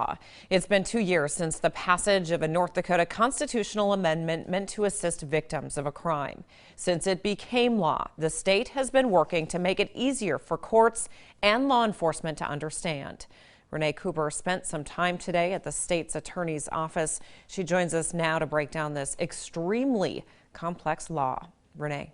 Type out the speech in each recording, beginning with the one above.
law. It's been 2 years since the passage of a North Dakota constitutional amendment meant to assist victims of a crime. Since it became law, the state has been working to make it easier for courts and law enforcement to understand. Renee Cooper spent some time today at the state's attorney's office. She joins us now to break down this extremely complex law. Renee.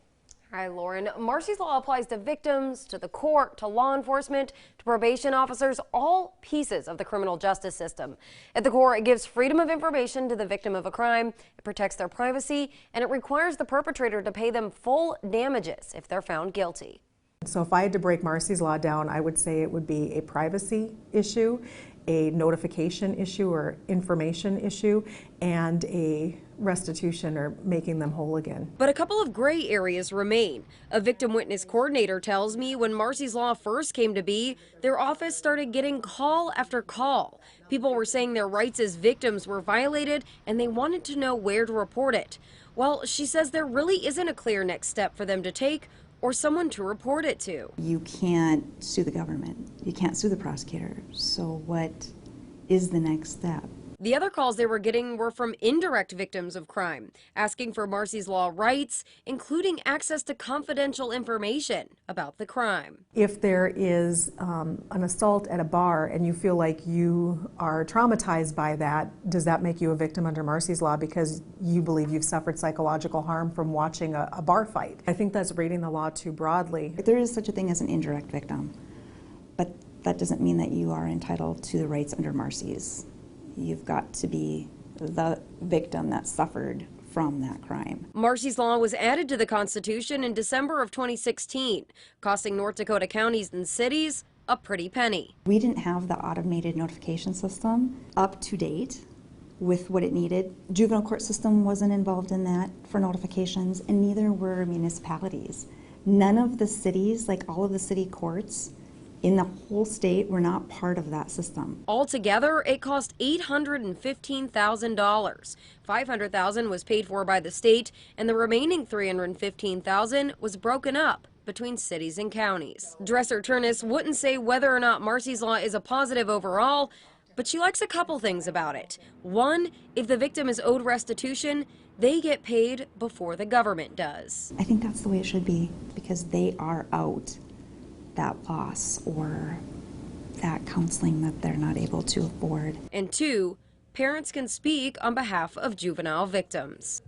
Hi, Lauren. Marsy's law applies to victims, to the court, to law enforcement, to probation officers, all pieces of the criminal justice system. At the core, it gives freedom of information to the victim of a crime, it protects their privacy, and it requires the perpetrator to pay them full damages if they're found guilty. So if I had to break Marsy's law down, I would say it would be a privacy issue, a notification issue or information issue, and a restitution or making them whole again. But a couple of gray areas remain. A victim witness coordinator tells me when Marsy's law first came to be, their office started getting call after call. People were saying their rights as victims were violated and they wanted to know where to report it. Well, she says there really isn't a clear next step for them to take or someone to report it to. You can't sue the government. You can't sue the prosecutor. So what is the next step? The other calls they were getting were from indirect victims of crime, asking for Marsy's law rights, including access to confidential information about the crime. If there is an assault at a bar and you feel like you are traumatized by that, does that make you a victim under Marsy's law because you believe you've suffered psychological harm from watching a bar fight? I think that's reading the law too broadly. There is such a thing as an indirect victim, but that doesn't mean that you are entitled to the rights under Marsy's. You've got to be the victim that suffered from that crime. Marsy's law was added to the Constitution in December of 2016, costing North Dakota counties and cities a pretty penny. We didn't have the automated notification system up to date with what it needed. Juvenile court system wasn't involved in that for notifications, and neither were municipalities. None of the cities, like all of the city courts in the whole state, were not part of that system. Altogether, it cost $815,000. $500,000 was paid for by the state, and the remaining $315,000 was broken up between cities and counties. Dresser Turnus wouldn't say whether or not Marsy's law is a positive overall, but she likes a couple things about it. One, if the victim is owed restitution, they get paid before the government does. I think that's the way it should be, because they are out that loss or that counseling that they're not able to afford. And two, parents can speak on behalf of juvenile victims.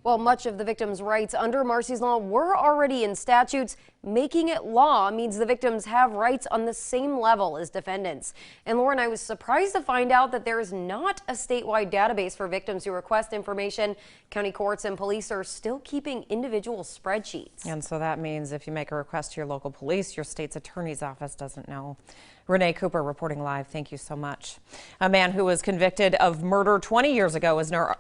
Well, much of the victims' rights under Marsy's law were already in statutes. Making it law means the victims have rights on the same level as defendants. And Lauren, I was surprised to find out that there is not a statewide database for victims who request information. County courts and police are still keeping individual spreadsheets. And so that means if you make a request to your local police, your state's attorney's office doesn't know. Renee Cooper reporting live. Thank you so much. A man who was convicted of murder 20 years ago is now